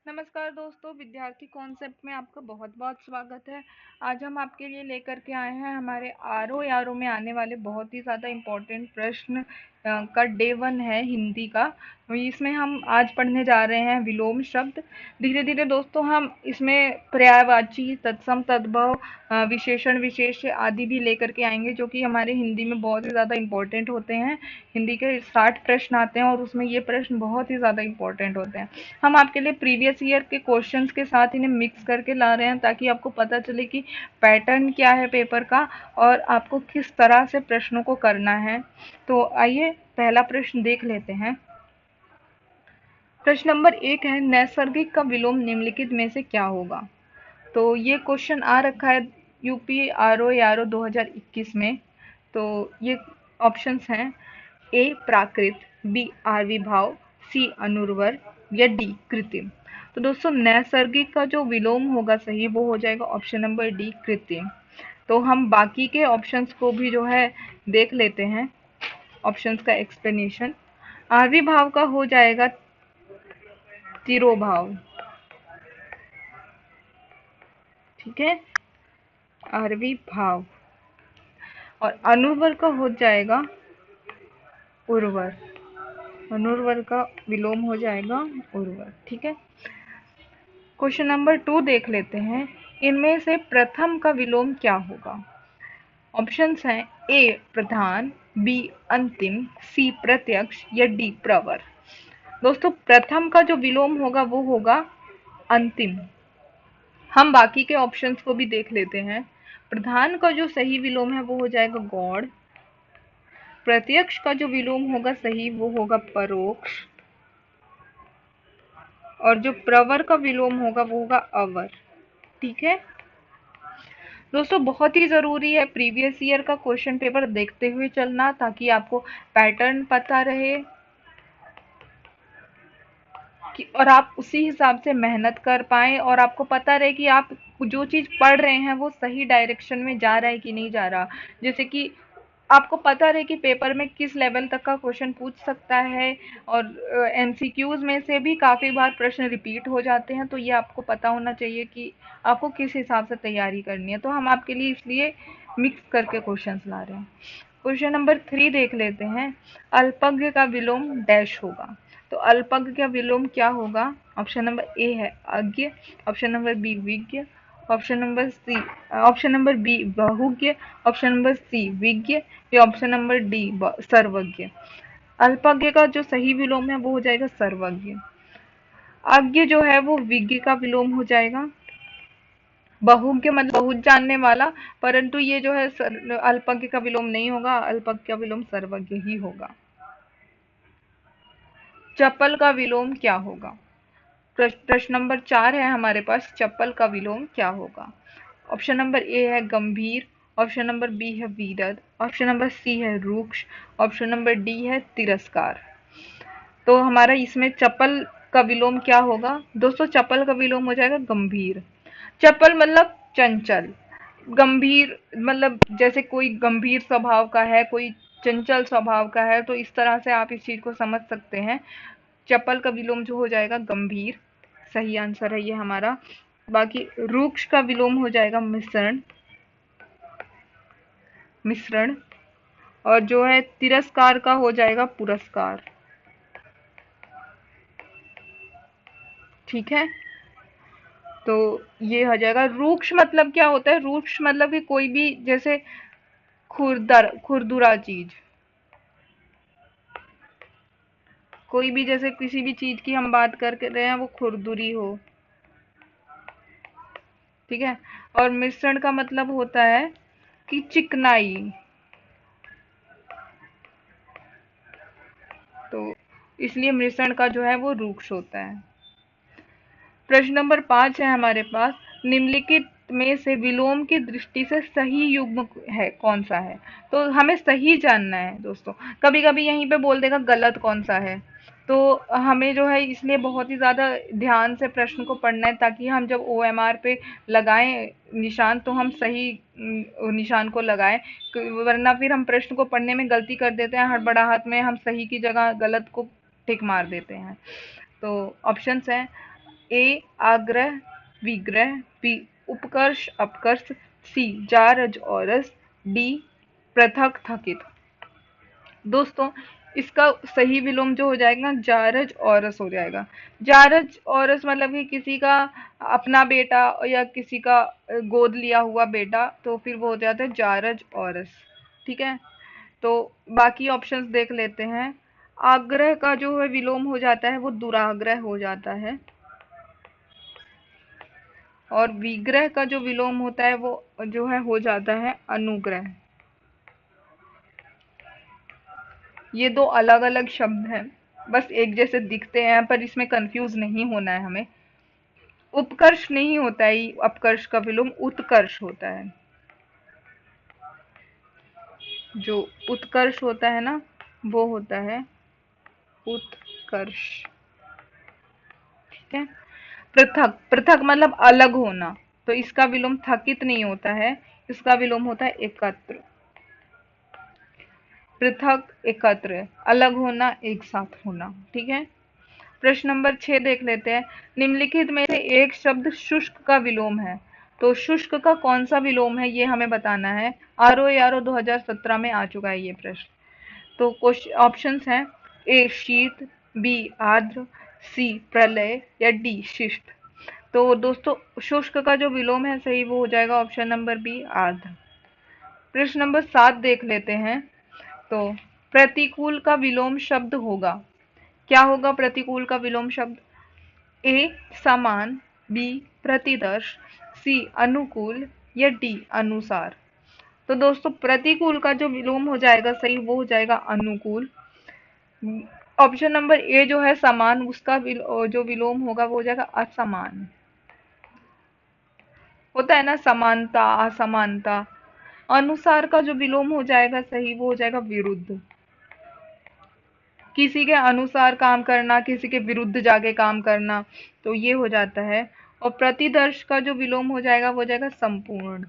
नमस्कार दोस्तों, विद्यार्थी कॉन्सेप्ट में आपका बहुत बहुत स्वागत है। आज हम आपके लिए लेकर के आए हैं हमारे आरओ यारो में आने वाले बहुत ही ज़्यादा इम्पोर्टेंट प्रश्न का डे 1 है हिंदी का। इसमें हम आज पढ़ने जा रहे हैं विलोम शब्द। धीरे धीरे दोस्तों हम इसमें पर्यायवाची, तत्सम, तद्भव, विशेषण, विशेष्य आदि भी लेकर के आएंगे जो कि हमारे हिंदी में बहुत ही ज़्यादा इम्पोर्टेंट होते हैं। हिंदी के 60 प्रश्न आते हैं और उसमें ये प्रश्न बहुत ही ज़्यादा इम्पोर्टेंट होते हैं। हम आपके लिए प्रीवियस ईयर के क्वेश्चंस के साथ इन्हें मिक्स करके ला रहे हैं ताकि आपको पता चले कि पैटर्न क्या है पेपर का और आपको किस तरह से प्रश्नों को करना है। तो आइए पहला प्रश्न देख लेते हैं। प्रश्न नंबर 1 है, नैसर्गिक का विलोम निम्नलिखित में से क्या होगा। तो ये क्वेश्चन आ रखा है यूपी आरओ यारो 2021 में। तो ये ऑप्शंस हैं, ए प्राकृत, बी आविर्भाव, सी अनुर्वर या डी कृत्रिम। तो दोस्तों नैसर्गिक का जो विलोम होगा सही वो हो जाएगा ऑप्शन नंबर डी कृत्रिम। तो हम बाकी के ऑप्शंस को भी जो है देख लेते हैं, ऑप्शंस का एक्सप्लेनेशन। आविर्भाव का हो जाएगा तिरोभाव, ठीक है, आविर्भाव। और अनुर्वर का हो जाएगा उर्वर, अनुर्वर का विलोम हो जाएगा उर्वर, ठीक है। क्वेश्चन नंबर 2 देख लेते हैं, इनमें से प्रथम का विलोम क्या होगा। ऑप्शंस हैं, ए प्रधान, बी अंतिम, सी प्रत्यक्ष या डी प्रवर। दोस्तों प्रथम का जो विलोम होगा वो होगा अंतिम। हम बाकी के ऑप्शंस को भी देख लेते हैं। प्रधान का जो सही विलोम है वो हो जाएगा गौड़। प्रत्यक्ष का जो विलोम होगा सही वो होगा परोक्ष। और जो प्रवर का विलोम होगा वो होगा अवर, ठीक है। दोस्तों बहुत ही ज़रूरी है प्रीवियस ईयर का क्वेश्चन पेपर देखते हुए चलना ताकि आपको पैटर्न पता रहे कि और आप उसी हिसाब से मेहनत कर पाएँ और आपको पता रहे कि आप जो चीज़ पढ़ रहे हैं वो सही डायरेक्शन में जा रहा है कि नहीं जा रहा। जैसे कि आपको पता रहे कि पेपर में किस लेवल तक का क्वेश्चन पूछ सकता है और एमसीक्यूज में से भी काफ़ी बार प्रश्न रिपीट हो जाते हैं, तो ये आपको पता होना चाहिए कि आपको किस हिसाब से तैयारी करनी है। तो हम आपके लिए इसलिए मिक्स करके क्वेश्चंस ला रहे हैं। क्वेश्चन नंबर 3 देख लेते हैं, अल्पज्ञ का विलोम डैश होगा। तो अल्पज्ञ का विलोम क्या होगा। ऑप्शन नंबर ए है अज्ञ, ऑप्शन नंबर बी विज्ञ, ऑप्शन नंबर बी बहुज्ञ, ऑप्शन नंबर सी विज्ञ या ऑप्शन नंबर डी सर्वज्ञ। अल्पज्ञ का जो सही विलोम है वो हो जाएगा सर्वज्ञ। अज्ञ जो है वो विज्ञ का विलोम हो जाएगा। बहुज्ञ मतलब बहुत जानने वाला, परंतु ये जो है अल्पज्ञ का विलोम नहीं होगा, अल्पज्ञ का विलोम सर्वज्ञ ही होगा। चपल का विलोम क्या होगा। प्रश्न नंबर 4 है हमारे पास, चप्पल का विलोम क्या होगा। ऑप्शन नंबर ए है गंभीर, ऑप्शन नंबर बी है वीरद, ऑप्शन नंबर सी है रूक्ष, ऑप्शन नंबर डी है तिरस्कार। तो हमारा इसमें चप्पल का विलोम क्या होगा। दोस्तों चप्पल का विलोम हो जाएगा गंभीर। चप्पल मतलब चंचल, गंभीर मतलब जैसे कोई गंभीर स्वभाव का है, कोई चंचल स्वभाव का है, तो इस तरह से आप इस चीज को समझ सकते हैं। चप्पल का विलोम जो हो जाएगा गंभीर, सही आंसर है ये हमारा। बाकी रूक्ष का विलोम हो जाएगा मिश्रण, मिश्रण। और जो है तिरस्कार का हो जाएगा पुरस्कार, ठीक है। तो ये हो जाएगा। रूक्ष मतलब क्या होता है, रूक्ष मतलब कि कोई भी जैसे खुरदुरा चीज, कोई भी जैसे किसी भी चीज की हम बात कर रहे हैं वो खुरदुरी हो, ठीक है। और मिश्रण का मतलब होता है कि चिकनाई। तो इसलिए मिश्रण का जो है वो रूक्ष होता है। प्रश्न नंबर 5 है हमारे पास, निम्नलिखित में से विलोम की दृष्टि से सही युग्म है कौन सा है। तो हमें सही जानना है दोस्तों, कभी कभी यहीं पे बोल देगा गलत कौन सा है। तो हमें जो है इसलिए बहुत ही ज्यादा ध्यान से प्रश्न को पढ़ना है ताकि हम जब ओएमआर पे लगाएं निशान तो हम सही निशान को लगाएं। वरना फिर हम प्रश्न को पढ़ने में गलती कर देते हैं, हड़बड़ाहट में हम सही की जगह गलत को टिक मार देते हैं। तो ऑप्शंस हैं, ए आग्रह विग्रह, बी उपकर्ष अपकर्ष, सी जारज औरस, डी पृथक थकित। दोस्तों इसका सही विलोम जो हो जाएगा जारज औरस हो जाएगा। जारज औरस मतलब कि किसी का अपना बेटा या किसी का गोद लिया हुआ बेटा, तो फिर वो हो जाता है जारज औरस। ठीक है, तो बाकी ऑप्शंस देख लेते हैं। आग्रह का जो है विलोम हो जाता है वो दुराग्रह हो जाता है, और विग्रह का जो विलोम होता है वो जो है हो जाता है अनुग्रह। ये दो अलग अलग शब्द हैं, बस एक जैसे दिखते हैं, पर इसमें कंफ्यूज नहीं होना है हमें। उपकर्ष नहीं होता है, अपकर्ष का विलोम उत्कर्ष होता है। जो उत्कर्ष होता है ना, वो होता है उत्कर्ष। ठीक है, पृथक, पृथक मतलब अलग होना, तो इसका विलोम थकित नहीं होता है, इसका विलोम होता है एकत्र। पृथक एकत्र, अलग होना एक साथ होना। ठीक है, प्रश्न नंबर 6 देख लेते हैं। निम्नलिखित में से एक शब्द शुष्क का विलोम है, तो शुष्क का कौन सा विलोम है ये हमें बताना है। आरओ आरओ 2017 में आ चुका है ये प्रश्न। तो क्वेश्चन ऑप्शंस हैं, ए शीत, बी आर्द्र, सी प्रलय, या डी शिष्ट। तो दोस्तों शुष्क का जो विलोम है सही वो हो जाएगा ऑप्शन नंबर बी आर्द्र। प्रश्न नंबर 7 देख लेते हैं। तो प्रतिकूल का विलोम शब्द होगा, क्या होगा प्रतिकूल का विलोम शब्द। ए समान, बी प्रतिदर्श, सी अनुकूल, या डी अनुसार। तो दोस्तों प्रतिकूल का जो विलोम हो जाएगा सही वो हो जाएगा अनुकूल। ऑप्शन नंबर ए जो है समान, उसका जो विलोम होगा वो हो जाएगा असमान। होता है ना समानता असमानता। अनुसार का जो विलोम हो जाएगा सही वो हो जाएगा विरुद्ध। किसी के अनुसार काम करना, किसी के विरुद्ध जाके काम करना, तो ये हो जाता है। और प्रतिदर्श का जो विलोम हो जाएगा वो हो जाएगा संपूर्ण।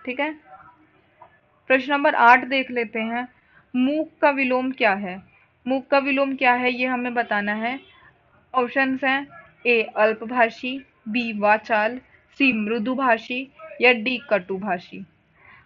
ठीक है, प्रश्न नंबर 8 देख लेते हैं। मूक का विलोम क्या है। मूक का विलोम क्या है ये हमें बताना है। ऑप्शंस हैं, ए अल्पभाषी, बी वाचाल, सी मृदुभाषी, या डी कटुभाषी।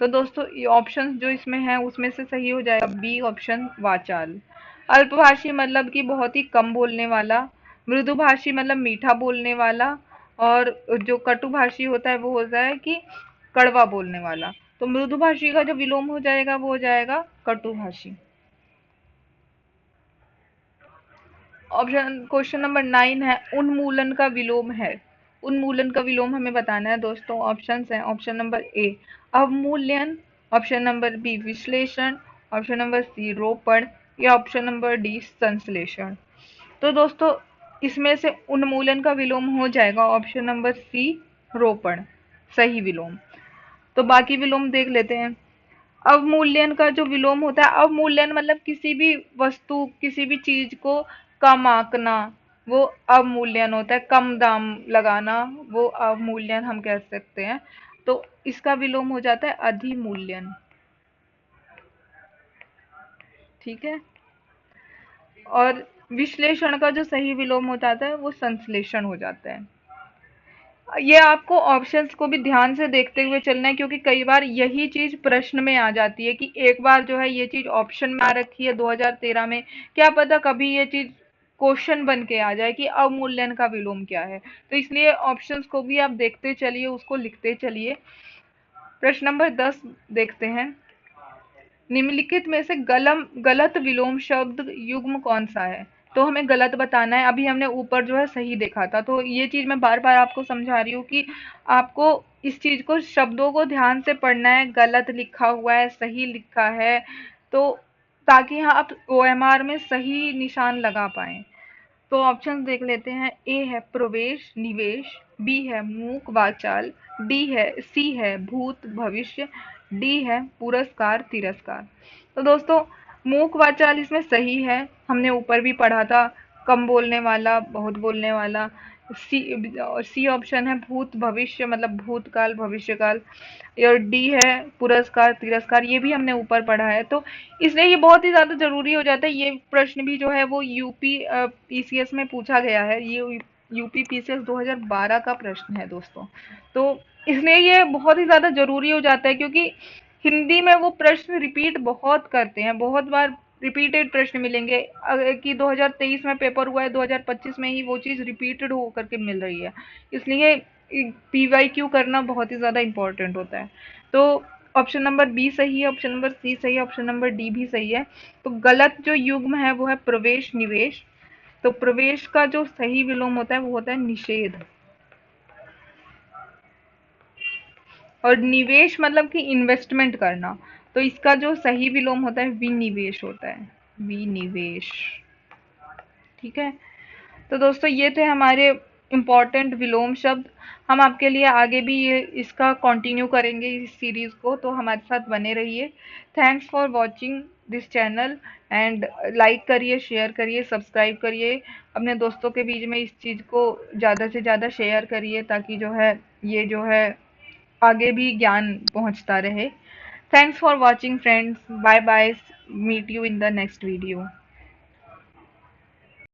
तो दोस्तों ये ऑप्शंस जो इसमें है उसमें से सही हो जाएगा बी ऑप्शन वाचाल। अल्पभाषी मतलब कि बहुत ही कम बोलने वाला, मृदुभाषी मतलब मीठा बोलने वाला, और जो कटुभाषी होता है वो होता है कि कड़वा बोलने वाला। तो मृदुभाषी का जो विलोम हो जाएगा वो हो जाएगा कटुभाषी। ऑप्शन क्वेश्चन नंबर 9 है, उन्मूलन का विलोम है। उन्मूलन का विलोम हमें बताना है दोस्तों। ऑप्शंस हैं, ऑप्शन नंबर ए अवमूल्यन, ऑप्शन नंबर बी विश्लेषण, ऑप्शन नंबर सी रोपण, या ऑप्शन नंबर डी संश्लेषण। तो दोस्तों इसमें से उन्मूलन का विलोम हो जाएगा ऑप्शन नंबर सी रोपण, सही विलोम। तो बाकी विलोम देख लेते हैं। अवमूल्यन का जो विलोम होता है, अवमूल्यन मतलब किसी भी वस्तु किसी भी चीज को कम आंकना, वो अवमूल्यन होता है। कम दाम लगाना, वो अवमूल्यन हम कह सकते हैं। तो इसका विलोम हो जाता है अधिमूल्यन। ठीक है, और विश्लेषण का जो सही विलोम हो जाता है वो संश्लेषण हो जाता है। ये आपको ऑप्शंस को भी ध्यान से देखते हुए चलना है, क्योंकि कई बार यही चीज प्रश्न में आ जाती है कि एक बार जो है ये चीज ऑप्शन में आ रखी है 2013 में, क्या पता कभी ये चीज क्वेश्चन बन के आ जाए कि अवमूल्यन का विलोम क्या है। तो इसलिए ऑप्शंस को भी आप देखते चलिए, उसको लिखते चलिए। प्रश्न नंबर 10 देखते हैं। निम्नलिखित में से गलत विलोम शब्द युग्म कौन सा है। तो हमें गलत बताना है। अभी हमने ऊपर जो है सही देखा था, तो ये चीज मैं बार बार आपको समझा रही हूँ कि आपको इस चीज को शब्दों को ध्यान से पढ़ना है। गलत लिखा हुआ है सही लिखा है, तो ताकि हाँ आप ओएमआर में सही निशान लगा पाए। तो ऑप्शन देख लेते हैं। ए है प्रवेश निवेश, बी है मूक वाचाल, डी है सी है भूत भविष्य, डी है पुरस्कार तिरस्कार। तो दोस्तों मूक वाचाल इसमें सही है, हमने ऊपर भी पढ़ा था। कम बोलने वाला बहुत बोलने वाला, सी ऑप्शन है भूत भविष्य, मतलब भूतकाल भविष्यकाल। और डी है पुरस्कार तिरस्कार, ये भी हमने ऊपर पढ़ा है। तो इसलिए ये बहुत ही ज्यादा जरूरी हो जाता है। ये प्रश्न भी जो है वो यूपी पीसीएस में पूछा गया है। ये यूपी पीसीएस 2012 का प्रश्न है दोस्तों। तो इसलिए ये बहुत ही ज्यादा जरूरी हो जाता है, क्योंकि हिंदी में वो प्रश्न रिपीट बहुत करते हैं, बहुत बार रिपीटेड प्रश्न मिलेंगे। कि 2023 में पेपर हुआ है, 2025 में ही वो चीज रिपीटेड हो करके मिल रही है। इसलिए पीवाईक्यू करना बहुत ही ज्यादा इंपॉर्टेंट होता है। तो ऑप्शन नंबर बी सही है, ऑप्शन नंबर सी सही है, ऑप्शन नंबर डी भी सही है। तो गलत जो युग्म है वो है प्रवेश निवेश। तो प्रवेश का जो सही विलोम होता है वो होता है निषेध। और निवेश मतलब कि इन्वेस्टमेंट करना। तो इसका जो सही विलोम होता है विनिवेश होता है। विनिवेश। ठीक है। तो दोस्तों ये थे हमारे इम्पोर्टेंट विलोम शब्द। हम आपके लिए आगे भी ये इसका कंटिन्यू करेंगे इस सीरीज को, तो हमारे साथ बने रहिए। Thanks for watching this channel and like करिए, शेयर करिए, सब्सक्राइब करिए। अपने दोस्तों के बीच में इस चीज़ को ज़्यादा से ज़्यादा शेयर करिए, ताकि जो है ये जो है आगे भी ज्ञान पहुंचता रहे। Thanks for watching friends, bye bye, meet you in the next video.